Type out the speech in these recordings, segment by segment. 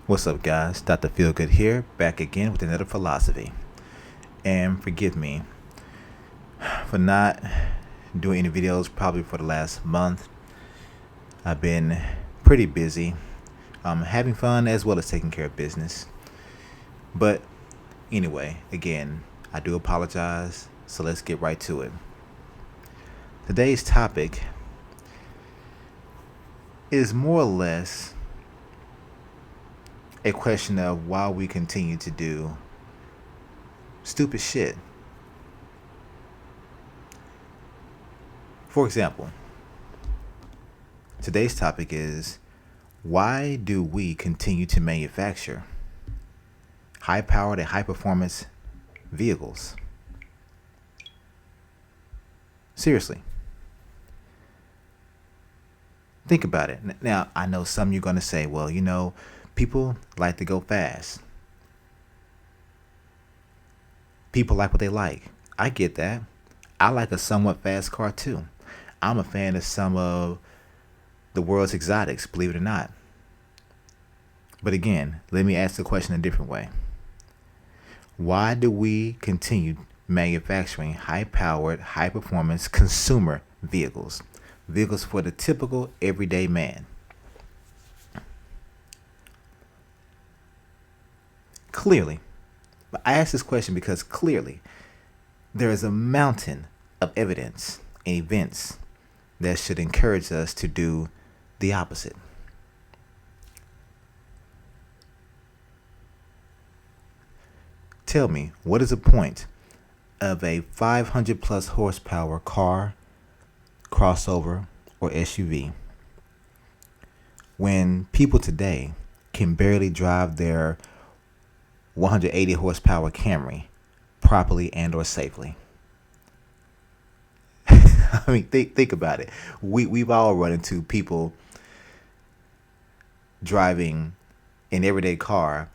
What's up, guys? Dr. Feelgood here, back again with another philosophy. And forgive me for not doing any videos probably for the last month. I've been pretty busy, having fun as well as taking care of business. But anyway, again, I do apologize, so let's get right to it. Today's topic is more or less a question of why we continue to do stupid shit. For example, today's topic is why do we continue to manufacture high powered and high performance vehicles? Seriously. Think about it. Now, I know some of you are going to say, well, people like to go fast. People like what they like. I get that. I like a somewhat fast car too. I'm a fan of some of the world's exotics, believe it or not. But again, let me ask the question a different way. Why do we continue manufacturing high powered, high performance consumer vehicles? Vehicles for the typical everyday man. Clearly, I ask this question because clearly there is a mountain of evidence and events that should encourage us to do the opposite. Tell me, what is the point of a 500 plus horsepower car, crossover, or SUV when people today can barely drive their 180 horsepower Camry properly and or safely? I mean, think about it. We've all run into people driving an everyday car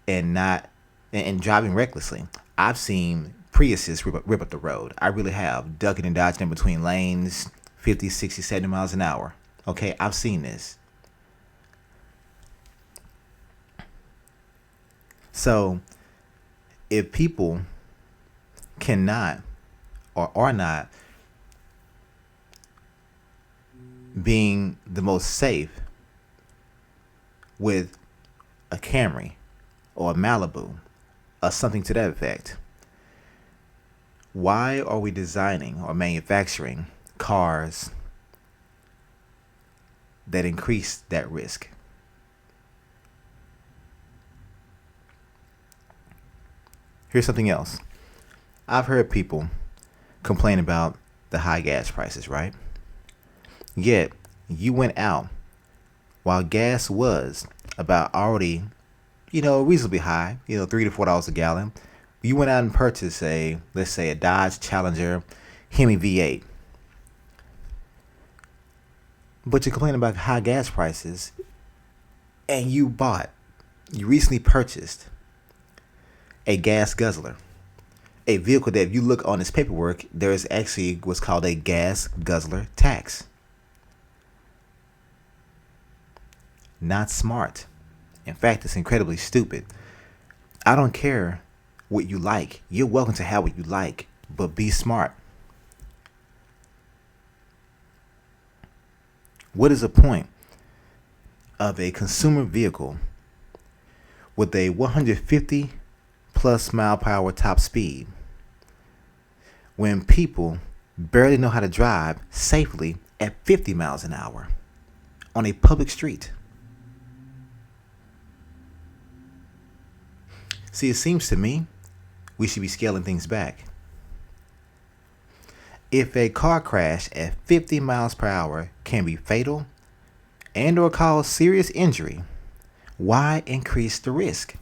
and not and driving recklessly. I've seen Priuses rip up the road. I really have, ducking and dodging in between lanes, 50, 60, 70 miles an hour. Okay, I've seen this. So, if people cannot or are not being the most safe with a Camry or a Malibu or something to that effect, why are we designing or manufacturing cars that increase that risk? Here's something else. I've heard people complain about the high gas prices, right? Yet, you went out while gas was about already, reasonably high, $3 to $4 a gallon. You went out and purchased let's say a Dodge Challenger Hemi V8. But you're complaining about high gas prices, and you recently purchased a gas guzzler, a vehicle that if you look on its paperwork, there is actually what's called a gas guzzler tax. Not smart. In fact, it's incredibly stupid. I don't care what you like. You're welcome to have what you like, but be smart. What is the point of a consumer vehicle with a 150 plus mile per hour top speed when people barely know how to drive safely at 50 miles an hour on a public street? See, it seems to me we should be scaling things back. If a car crash at 50 miles per hour can be fatal and or cause serious injury, why increase the risk?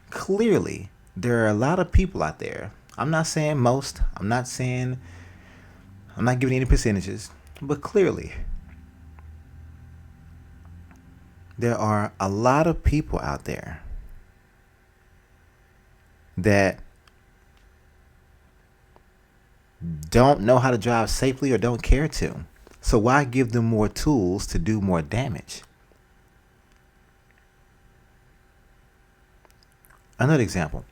Clearly, there are a lot of people out there. I'm not saying most. I'm not giving any percentages, but clearly there are a lot of people out there that don't know how to drive safely or don't care to. So why give them more tools to do more damage? Another example.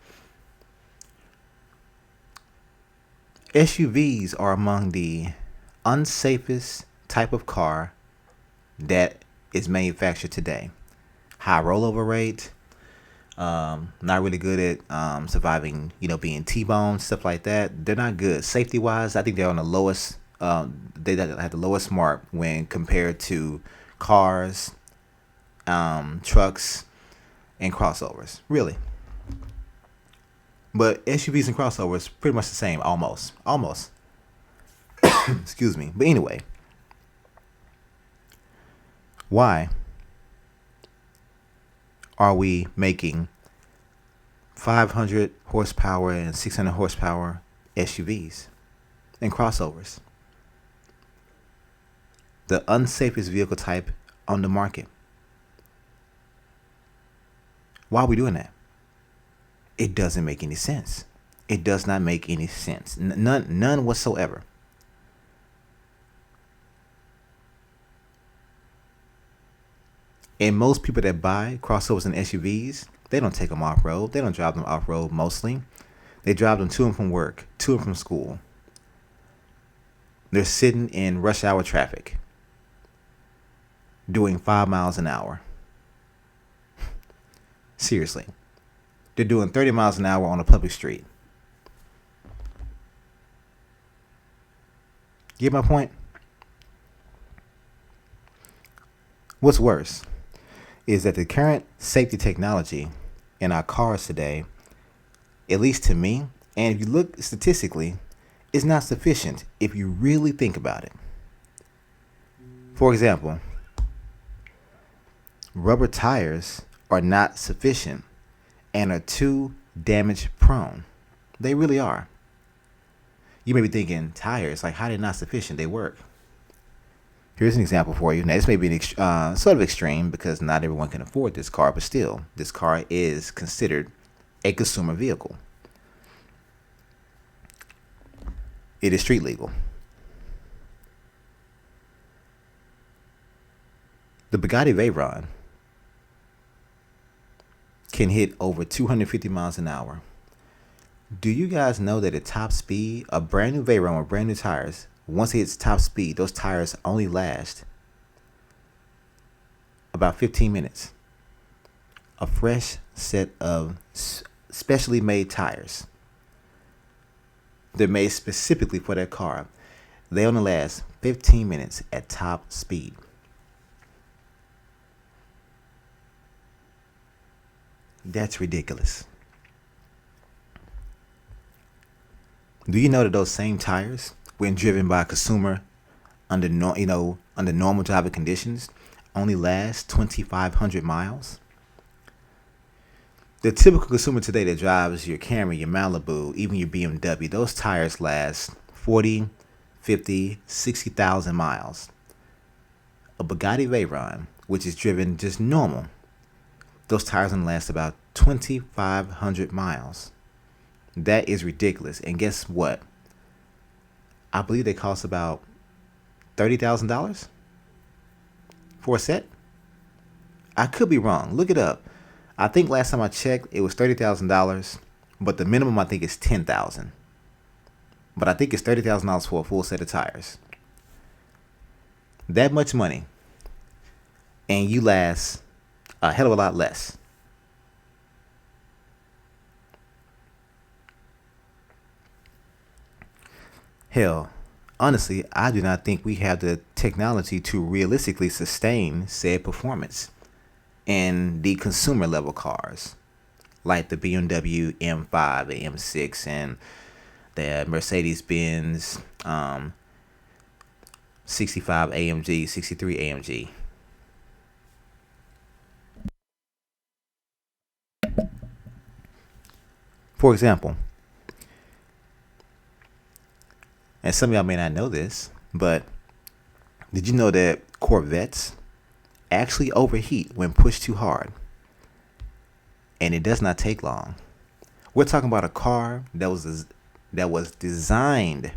SUVs are among the unsafest type of car that is manufactured today. High rollover rate, not really good at surviving, being T-boned, stuff like that. They're not good. Safety-wise, I think they're on the lowest, they have the lowest mark when compared to cars, trucks, and crossovers. Really. But SUVs and crossovers, pretty much the same, almost. Almost. Excuse me. But anyway, why are we making 500 horsepower and 600 horsepower SUVs and crossovers? The unsafest vehicle type on the market. Why are we doing that? It doesn't make any sense. It does not make any sense. None whatsoever. And most people that buy crossovers and SUVs, they don't take them off-road. They don't drive them off-road mostly. They drive them to and from work, to and from school. They're sitting in rush hour traffic, doing 5 miles an hour. Seriously. They're doing 30 miles an hour on a public street. Get my point? What's worse is that the current safety technology in our cars today, at least to me, and if you look statistically, is not sufficient if you really think about it. For example, rubber tires are not sufficient and are too damage prone. They really are. You may be thinking, tires, like how are they not sufficient? They work. Here's an example for you. Now, this may be sort of extreme because not everyone can afford this car, but still, this car is considered a consumer vehicle. It is street legal. The Bugatti Veyron can hit over 250 miles an hour. Do you guys know that at top speed, a brand new Veyron with brand new tires, once it hits top speed, those tires only last about 15 minutes. A fresh set of specially made tires. They're made specifically for that car. They only last 15 minutes at top speed. That's ridiculous. Do you know that those same tires, when driven by a consumer under normal driving conditions, only last 2,500 miles? The typical consumer today that drives your Camry, your Malibu, even your BMW, those tires last 40, 50, 60,000 miles. A Bugatti Veyron, which is driven just normal, those tires only last about 2,500 miles. That is ridiculous. And guess what? I believe they cost about $30,000 for a set. I could be wrong. Look it up. I think last time I checked, it was $30,000, but the minimum I think is $10,000. But I think it's $30,000 for a full set of tires. That much money, and you last a hell of a lot less. Hell, honestly, I do not think we have the technology to realistically sustain said performance in the consumer level cars, like the BMW M5, the M6, and the Mercedes-Benz 65 AMG, 63 AMG. For example, and some of y'all may not know this, but did you know that Corvettes actually overheat when pushed too hard? And it does not take long. We're talking about a car that was designed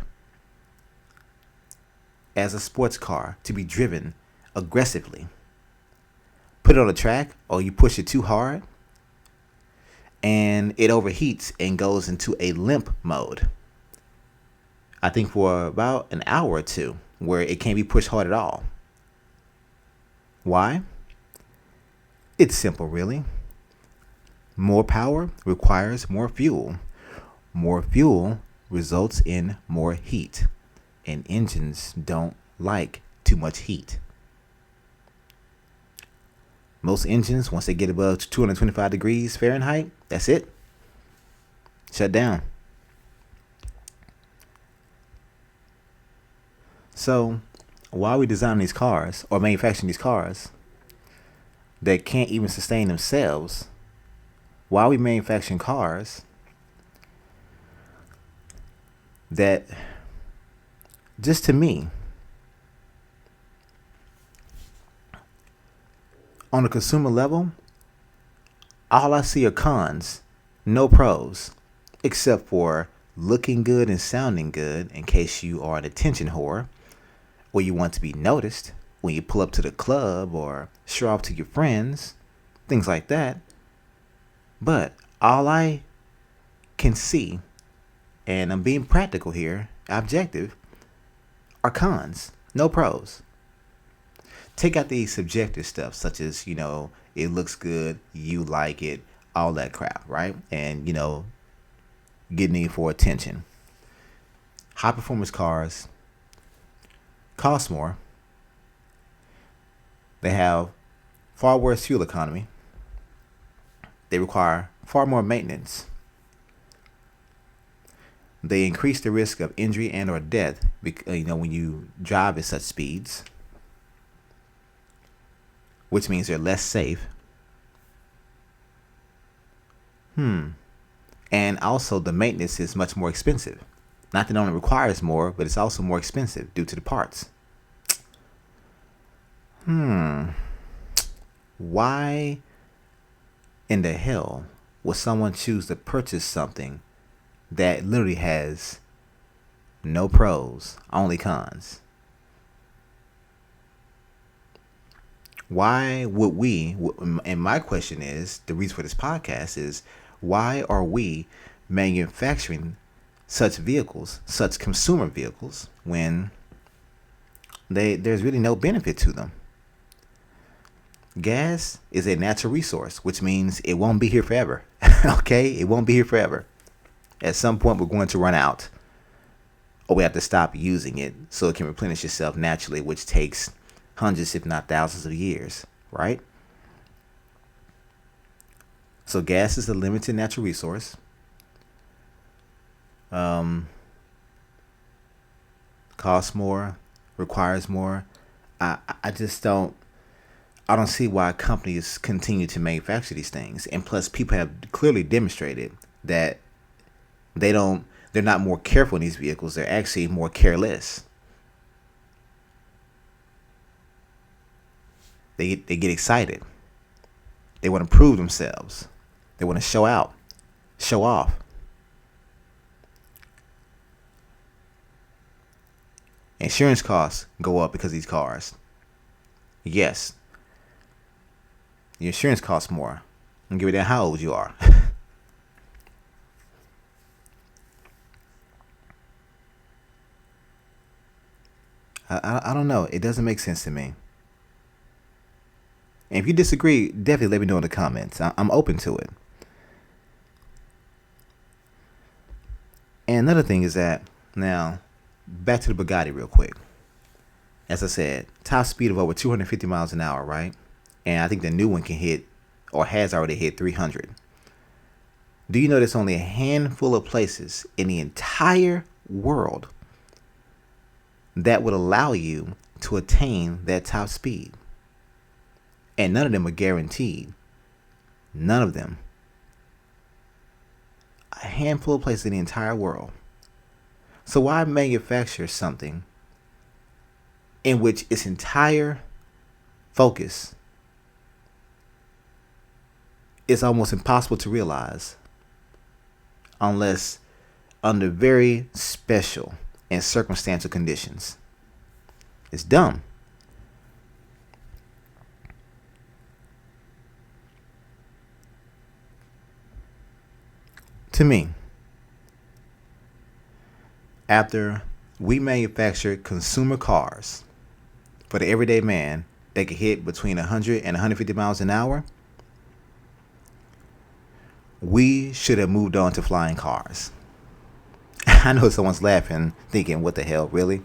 as a sports car to be driven aggressively. Put it on a track or you push it too hard, and it overheats and goes into a limp mode. I think for about an hour or two, where it can't be pushed hard at all. Why? It's simple, really. More power requires more fuel. More fuel results in more heat, and engines don't like too much heat. Most engines, once they get above 225 degrees Fahrenheit, that's it. Shut down. So, why are we designing these cars or manufacturing these cars that can't even sustain themselves? Why are we manufacturing cars that, just to me, on a consumer level, all I see are cons, no pros, except for looking good and sounding good in case you are an attention whore or you want to be noticed when you pull up to the club or show off to your friends, things like that. But all I can see, and I'm being practical here, objective, are cons, no pros. Take out the subjective stuff, such as, it looks good, you like it, all that crap, right? And, getting it for attention. High performance cars cost more. They have far worse fuel economy. They require far more maintenance. They increase the risk of injury and or death, when you drive at such speeds, which means they're less safe. And also the maintenance is much more expensive. Not that it only requires more, but it's also more expensive due to the parts. Why in the hell would someone choose to purchase something that literally has no pros, only cons? Why would we, and my question is, the reason for this podcast is, why are we manufacturing such vehicles, such consumer vehicles, when there's really no benefit to them? Gas is a natural resource, which means it won't be here forever. Okay? It won't be here forever. At some point, we're going to run out, or we have to stop using it so it can replenish itself naturally, which takes hundreds, if not thousands of years, right? So gas is a limited natural resource. Costs more, requires more. I don't see why companies continue to manufacture these things. And plus, people have clearly demonstrated that they're not more careful in these vehicles. They're actually more careless. They get excited. They want to prove themselves. They want to show out, show off. Insurance costs go up because of these cars. Yes. Your insurance costs more. And give it that how old you are. I don't know. It doesn't make sense to me. And if you disagree, definitely let me know in the comments. I'm open to it. And another thing is that, now, back to the Bugatti real quick. As I said, top speed of over 250 miles an hour, right? And I think the new one can hit, or has already hit, 300. Do you know there's only a handful of places in the entire world that would allow you to attain that top speed? And none of them are guaranteed. None of them. A handful of places in the entire world. So why manufacture something in which its entire focus is almost impossible to realize unless under very special and circumstantial conditions? It's dumb. To me, after we manufactured consumer cars for the everyday man that could hit between 100 and 150 miles an hour, we should have moved on to flying cars. I know someone's laughing, thinking, what the hell, really?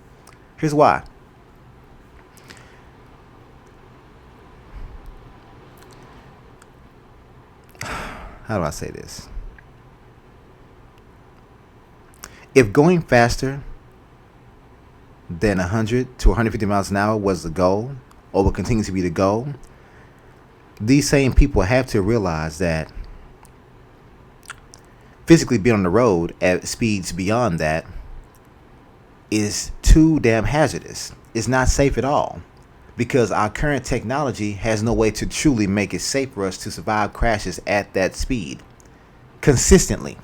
Here's why. How do I say this? If going faster than 100 to 150 miles an hour was the goal, or will continue to be the goal, these same people have to realize that physically being on the road at speeds beyond that is too damn hazardous. It's not safe at all, because our current technology has no way to truly make it safe for us to survive crashes at that speed consistently.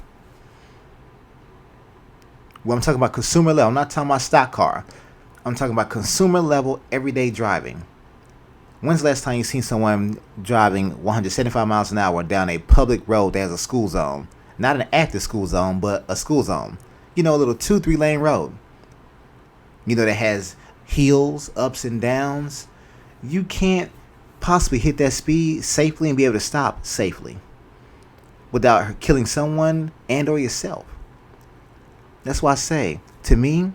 Well, I'm talking about consumer level. I'm not talking about stock car. I'm talking about consumer level everyday driving. When's the last time you seen someone driving 175 miles an hour down a public road that has a school zone? Not an active school zone, but a school zone. You know, a little 2-3 lane road. You know, that has hills, ups and downs. You can't possibly hit that speed safely and be able to stop safely without killing someone and or yourself. That's why I say, to me,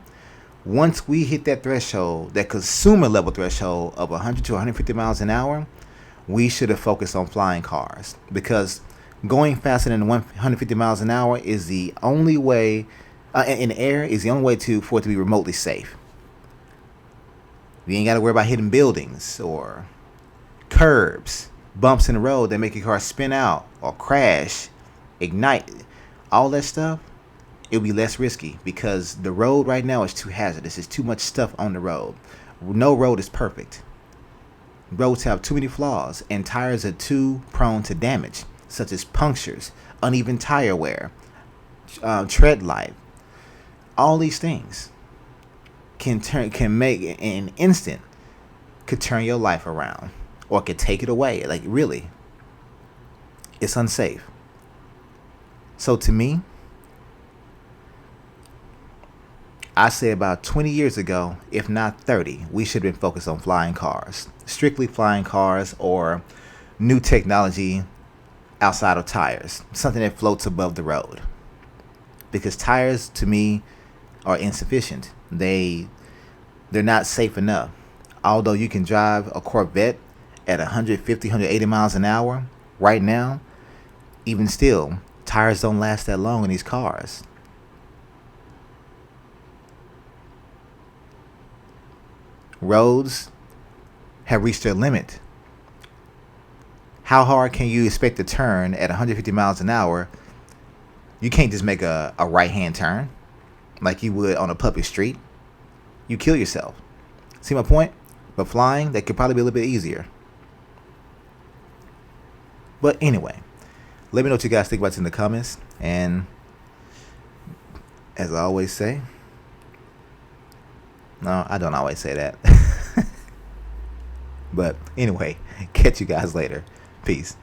once we hit that threshold, that consumer level threshold of 100 to 150 miles an hour, we should have focused on flying cars, because going faster than 150 miles an hour is the only way, in the air, is the only way for it to be remotely safe. You ain't got to worry about hitting buildings or curbs, bumps in the road that make your car spin out or crash, ignite, all that stuff. It'll be less risky, because the road right now is too hazardous. There's too much stuff on the road. No road is perfect. Roads have too many flaws, and tires are too prone to damage, such as punctures, uneven tire wear, tread life. All these things can make in an instant, could turn your life around, or could take it away. Like, really, it's unsafe. So to me, I say about 20 years ago, if not 30, we should have been focused on flying cars. Strictly flying cars, or new technology outside of tires. Something that floats above the road. Because tires, to me, are insufficient. They're not safe enough. Although you can drive a Corvette at 150, 180 miles an hour right now, even still, tires don't last that long in these cars. Roads have reached their limit. How hard can you expect to turn at 150 miles an hour? You can't just make a right-hand turn like you would on a public street. You kill yourself. See my point? But flying, that could probably be a little bit easier. But anyway, let me know what you guys think about it in the comments. And as I always say, no, I don't always say that. But anyway, catch you guys later. Peace.